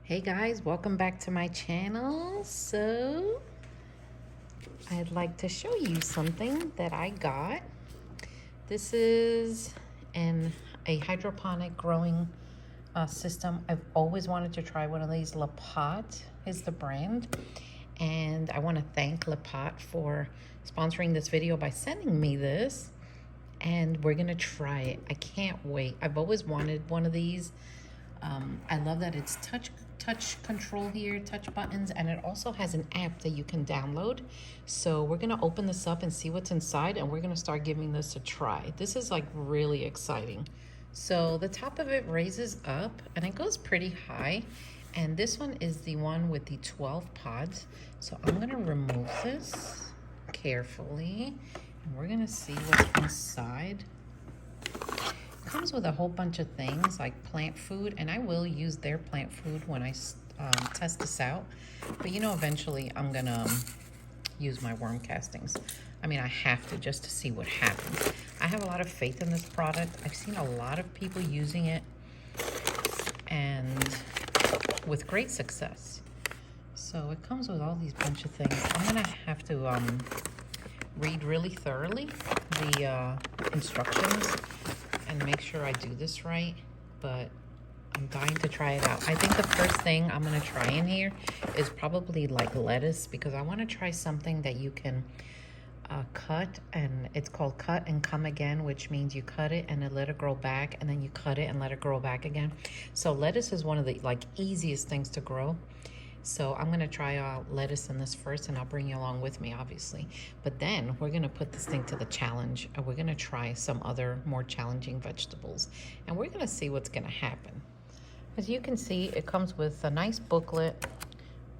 Hey guys, welcome back to my channel. So I'd like to show you something that I got. This is a hydroponic growing system. I've always wanted to try one of these. Le Pot is the brand, and I want to thank Le Pot for sponsoring this video by sending me this, and we're gonna try it. I can't wait. I've always wanted one of these. I love that it's touch control here, touch buttons, and it also has an app that you can download. So we're gonna open this up and see what's inside, and we're gonna start giving this a try. This is like really exciting. So the top of it raises up and it goes pretty high. And this one is the one with the 12 pods. So I'm gonna remove this carefully and we're gonna see what's inside. Comes with a whole bunch of things like plant food, and I will use their plant food when I test this out. But you know, eventually I'm gonna use my worm castings. I mean, I have to, just to see what happens. I have a lot of faith in this product. I've seen a lot of people using it and with great success. So it comes with all these bunch of things. I'm gonna have to read really thoroughly the instructions and make sure I do this right, but I'm dying to try it out. I think the first thing I'm gonna try in here is probably like lettuce, because I wanna try something that you can cut, and it's called cut and come again, which means you cut it and then let it grow back, and then you cut it and let it grow back again. So lettuce is one of the like easiest things to grow. So I'm gonna try out lettuce in this first, and I'll bring you along with me, obviously. But then we're gonna put this thing to the challenge, and we're gonna try some other more challenging vegetables, and we're gonna see what's gonna happen. As you can see, it comes with a nice booklet,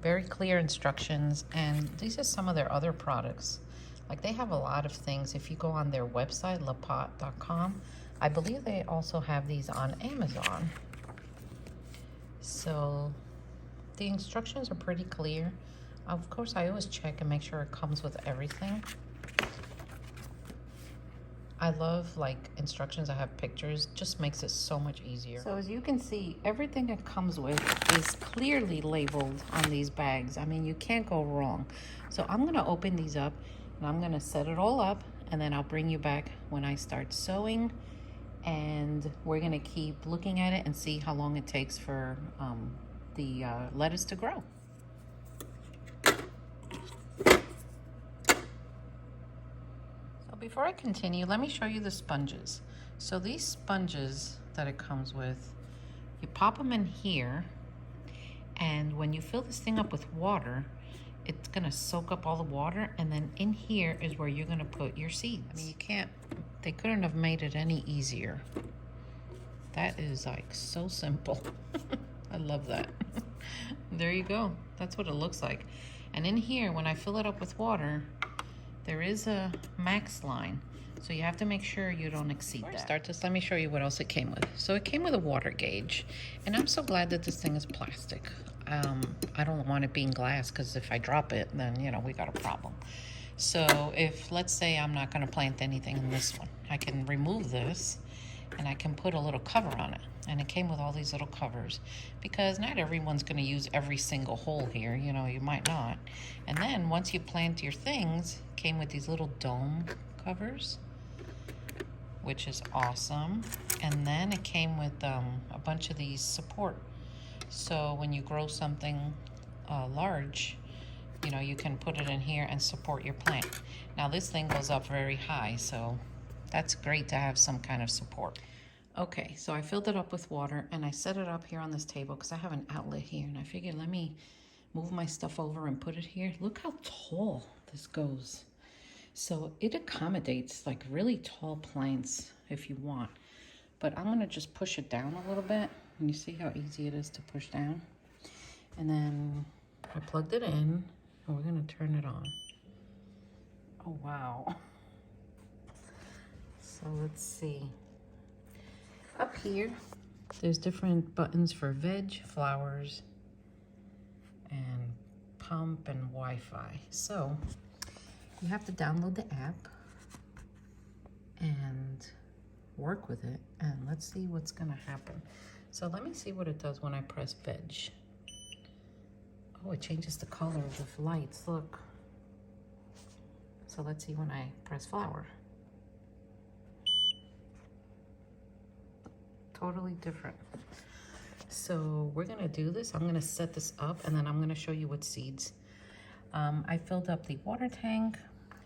very clear instructions, and these are some of their other products. Like, they have a lot of things. If you go on their website, lepot.com, I believe they also have these on Amazon. So the instructions are pretty clear. Of course, I always check and make sure it comes with everything. I love like instructions that have pictures, just makes it so much easier. So as you can see, everything it comes with is clearly labeled on these bags. I mean, you can't go wrong. So I'm gonna open these up and I'm gonna set it all up, and then I'll bring you back when I start sewing, and we're gonna keep looking at it and see how long it takes for the lettuce to grow. So before I continue, let me show you the sponges. So these sponges that it comes with, you pop them in here, and when you fill this thing up with water, it's gonna soak up all the water, and then in here is where you're gonna put your seeds. I mean, they couldn't have made it any easier. That is like so simple. I love that. There you go. That's what it looks like. And in here, when I fill it up with water, there is a max line. So you have to make sure you don't exceed that. Start this, let me show you what else it came with. So it came with a water gauge, and I'm so glad that this thing is plastic. I don't want it being glass, because if I drop it, then you know, we got a problem. So if, let's say I'm not gonna plant anything in this one, I can remove this and I can put a little cover on it. And it came with all these little covers, because not everyone's gonna use every single hole here, you know, you might not. And then once you plant your things, it came with these little dome covers, which is awesome. And then it came with a bunch of these support. So when you grow something large, you know, you can put it in here and support your plant. Now this thing goes up very high, so that's great to have some kind of support. Okay, so I filled it up with water and I set it up here on this table because I have an outlet here, and I figured let me move my stuff over and put it here. Look how tall this goes. So it accommodates like really tall plants if you want, but I'm gonna just push it down a little bit, and you see how easy it is to push down. And then I plugged it in, and we're gonna turn it on. Oh wow. So let's see. Up here, there's different buttons for veg, flowers, and pump and Wi-Fi. So you have to download the app and work with it, and let's see what's gonna happen. So let me see what it does when I press veg. Oh, it changes the color of the lights, look. So let's see when I press flower. Totally different. So we're gonna do this. I'm gonna set this up and then I'm gonna show you what seeds. I filled up the water tank.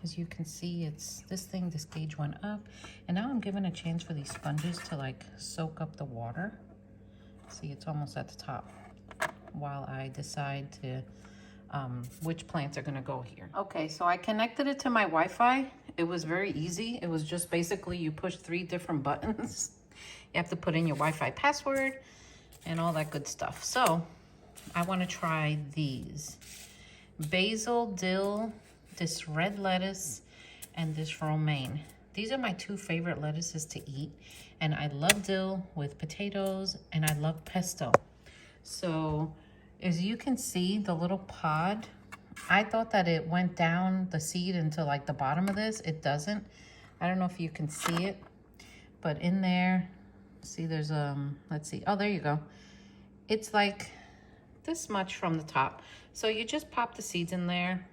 As you can see, it's this gauge went up. And now I'm giving a chance for these sponges to like soak up the water. See, it's almost at the top while I decide to which plants are gonna go here. Okay, so I connected it to my Wi-Fi. It was very easy. It was just basically you push 3 different buttons. You have to put in your Wi-Fi password and all that good stuff. So I wanna try these. Basil, dill, this red lettuce, and this romaine. These are my 2 favorite lettuces to eat. And I love dill with potatoes and I love pesto. So as you can see, the little pod, I thought that it went down the seed into like the bottom of this. It doesn't. I don't know if you can see it, but in there, see there's let's see. Oh, there you go. It's like this much from the top. So you just pop the seeds in there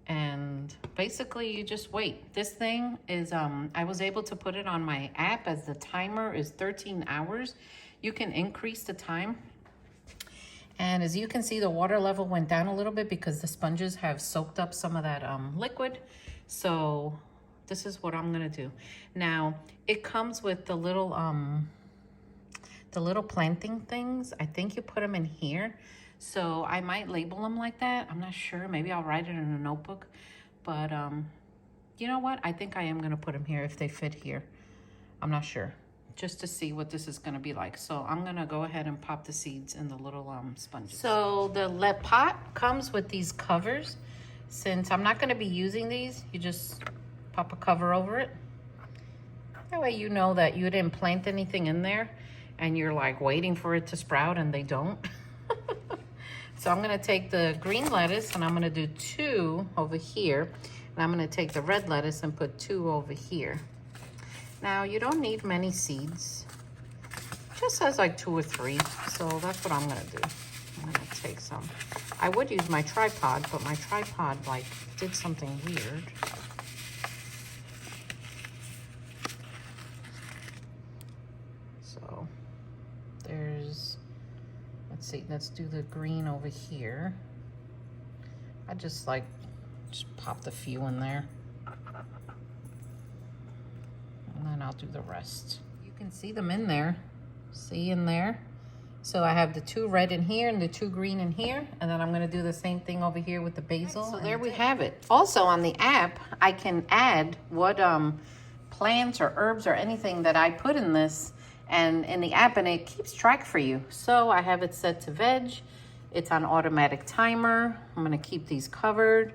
and basically you just wait. This thing is, I was able to put it on my app as the timer is 13 hours. You can increase the time. And as you can see, the water level went down a little bit because the sponges have soaked up some of that liquid. So this is what I'm gonna do. Now, it comes with the little planting things. I think you put them in here. So I might label them like that. I'm not sure. Maybe I'll write it in a notebook. But you know what? I think I am gonna put them here if they fit here. I'm not sure. Just to see what this is gonna be like. So I'm gonna go ahead and pop the seeds in the little sponges. So the Le Pot comes with these covers. Since I'm not gonna be using these, you just pop a cover over it. That way you know that you didn't plant anything in there and you're like waiting for it to sprout and they don't. So I'm gonna take the green lettuce and I'm gonna do 2 over here. And I'm gonna take the red lettuce and put 2 over here. Now, you don't need many seeds. It just says like 2 or 3. So that's what I'm gonna do. I'm gonna take some. I would use my tripod, but my tripod like did something weird. So there's, let's see, let's do the green over here. I just popped a few in there. And then I'll do the rest. You can see them in there. See in there? So I have the 2 red in here and the 2 green in here. And then I'm gonna do the same thing over here with the basil. So there we have it. Also on the app, I can add what plants or herbs or anything that I put in this and in the app, and it keeps track for you. So I have it set to veg. It's on automatic timer. I'm gonna keep these covered.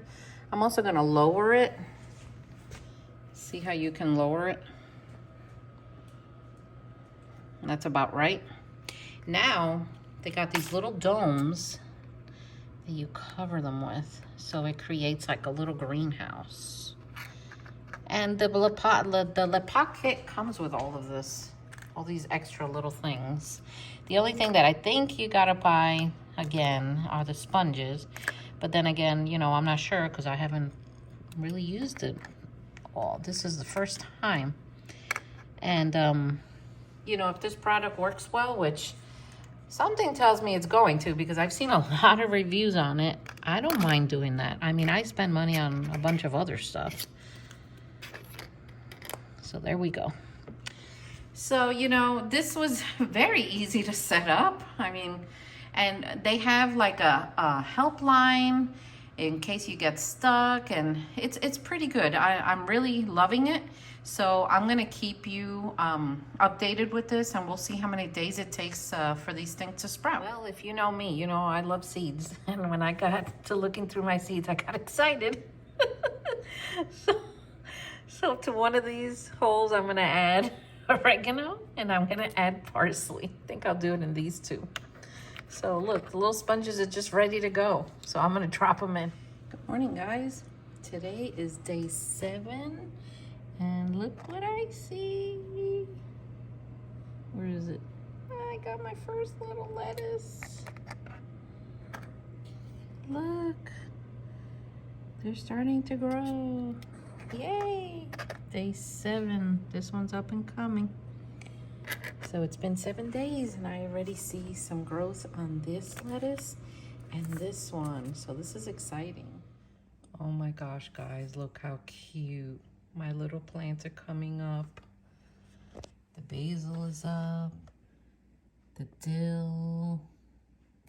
I'm also gonna lower it. See how you can lower it? That's about right. Now, they got these little domes that you cover them with. So it creates like a little greenhouse. And the Le Pot kit comes with all of this, all these extra little things. The only thing that I think you gotta buy, again, are the sponges. But then again, you know, I'm not sure because I haven't really used it all. This is the first time. And, you know, if this product works well, which something tells me it's going to because I've seen a lot of reviews on it, I don't mind doing that. I mean, I spend money on a bunch of other stuff. So there we go. So, you know, this was very easy to set up. I mean, and they have like a helpline in case you get stuck, and it's pretty good. I'm really loving it. So I'm gonna keep you updated with this, and we'll see how many days it takes for these things to sprout. Well, if you know me, you know I love seeds. And when I got to looking through my seeds, I got excited. So to one of these holes, I'm gonna add oregano, and I'm gonna add parsley. I think I'll do it in these 2. So look, the little sponges are just ready to go. So I'm gonna drop them in. Good morning, guys. Today is day 7. And look what I see. Where is it? I got my first little lettuce. look. They're starting to grow. Yay! Day 7. This one's up and coming. So it's been 7 days and I already see some growth on this lettuce and this one. So this is exciting. Oh my gosh, guys, look how cute. My little plants are coming up. The basil is up. The dill.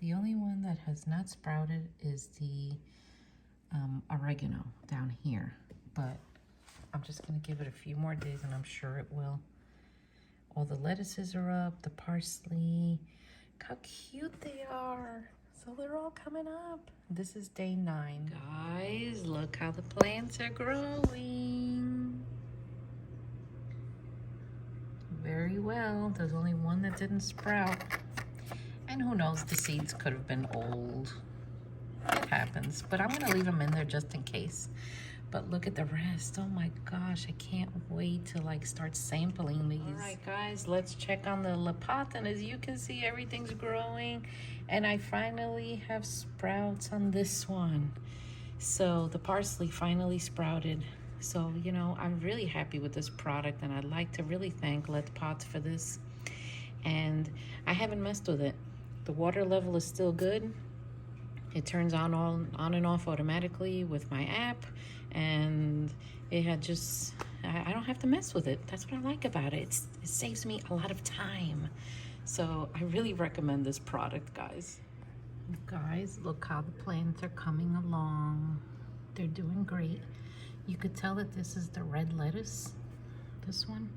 The only one that has not sprouted is the oregano down here. But I'm just gonna give it a few more days and I'm sure it will. All the lettuces are up, the parsley. Look how cute they are. So they're all coming up. This is day 9. Guys, look how the plants are growing. Very well. There's only one that didn't sprout. And who knows, the seeds could have been old. It happens, but I'm gonna leave them in there just in case. But look at the rest. Oh my gosh, I can't wait to like start sampling these. All right, guys, let's check on the La Pate. And as you can see, everything's growing. And I finally have sprouts on this one. So the parsley finally sprouted. So, you know, I'm really happy with this product. And I'd like to really thank La Pate for this. And I haven't messed with it. The water level is still good. It turns on and off automatically with my app. And it had just, I don't have to mess with it. That's what I like about it. It saves me a lot of time. So I really recommend this product, guys. Guys, look how the plants are coming along. They're doing great. You could tell that this is the red lettuce, this one,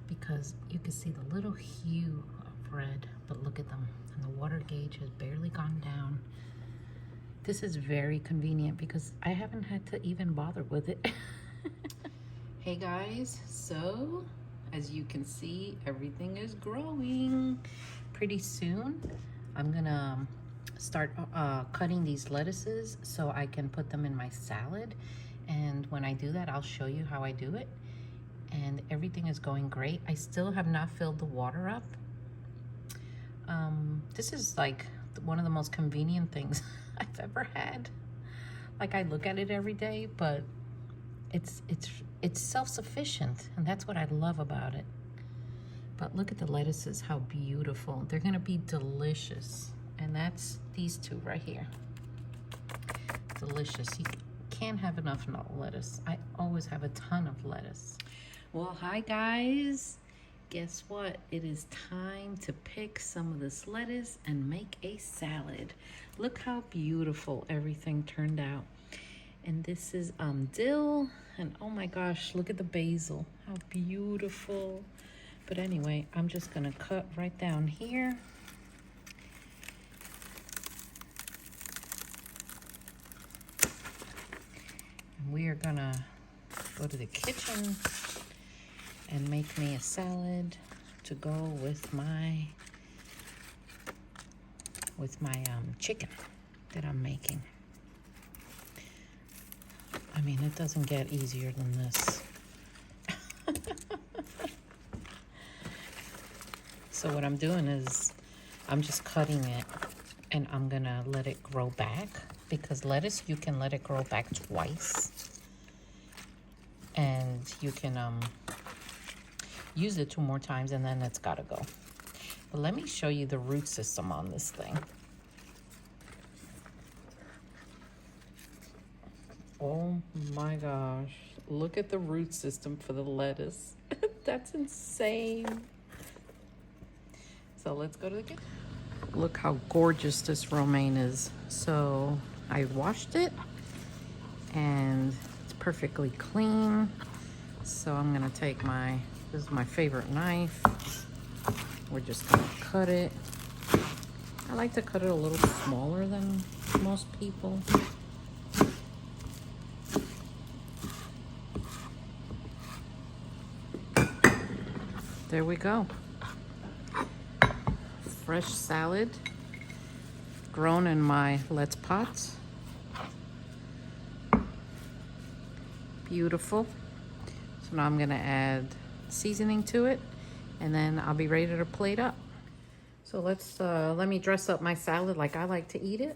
because you can see the little hue of red, but look at them. And the water gauge has barely gone down. This is very convenient because I haven't had to even bother with it. Hey guys, so as you can see, everything is growing. Pretty soon, I'm gonna start cutting these lettuces so I can put them in my salad. And when I do that, I'll show you how I do it. And everything is going great. I still have not filled the water up. This is like one of the most convenient things I've ever had. Like, I look at it every day, but it's self-sufficient, and that's what I love about it. But look at the lettuces, how beautiful. They're gonna be delicious. And that's these two right here. Delicious. You can't have enough lettuce. I always have a ton of lettuce. Well, hi guys. Guess what? It is time to pick some of this lettuce and make a salad. Look how beautiful everything turned out. And this is dill, and oh my gosh, look at the basil. How beautiful. But anyway, I'm just gonna cut right down here. And we are gonna go to the kitchen and make me a salad to go with my chicken that I'm making. I mean, it doesn't get easier than this. So what I'm doing is I'm just cutting it and I'm gonna let it grow back, because lettuce, you can let it grow back twice. And you can use it 2 more times and then it's gotta go. But let me show you the root system on this thing. Oh my gosh, look at the root system for the lettuce. That's insane. So let's go to the kitchen. Look how gorgeous this romaine is. So I washed it and it's perfectly clean. So I'm gonna take this is my favorite knife. We're just gonna cut it. I like to cut it a little smaller than most people. There we go. Fresh salad grown in my La Pate. Beautiful. So now I'm gonna add seasoning to it, and then I'll be ready to plate up. So let me dress up my salad like I like to eat it.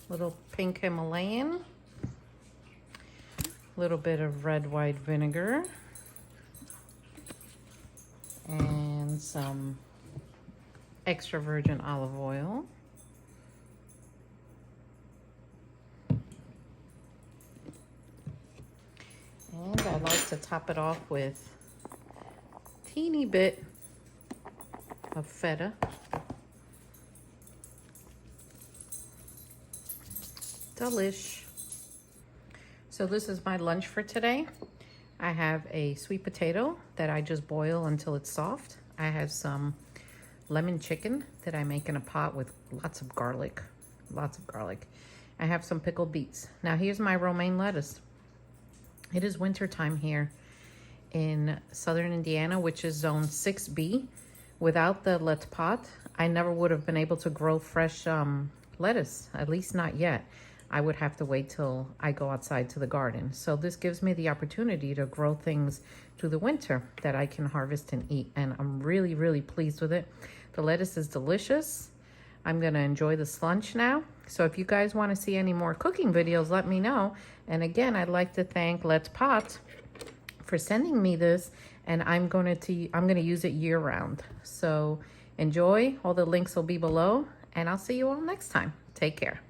Little pink Himalayan. Little bit of red white vinegar. And some extra virgin olive oil. And I like to top it off with a teeny bit of feta. Delish. So this is my lunch for today. I have a sweet potato that I just boil until it's soft. I have some lemon chicken that I make in a pot with lots of garlic. I have some pickled beets. Now here's my romaine lettuce. It is winter time here in southern Indiana, which is zone 6B. Without the Let's Pot, I never would have been able to grow fresh lettuce, at least not yet. I would have to wait till I go outside to the garden. So this gives me the opportunity to grow things through the winter that I can harvest and eat. And I'm really, really pleased with it. The lettuce is delicious. I'm gonna enjoy this lunch now. So if you guys wanna see any more cooking videos, let me know. And again, I'd like to thank Let's Pot for sending me this. And I'm gonna use it year round. So enjoy, all the links will be below. And I'll see you all next time. Take care.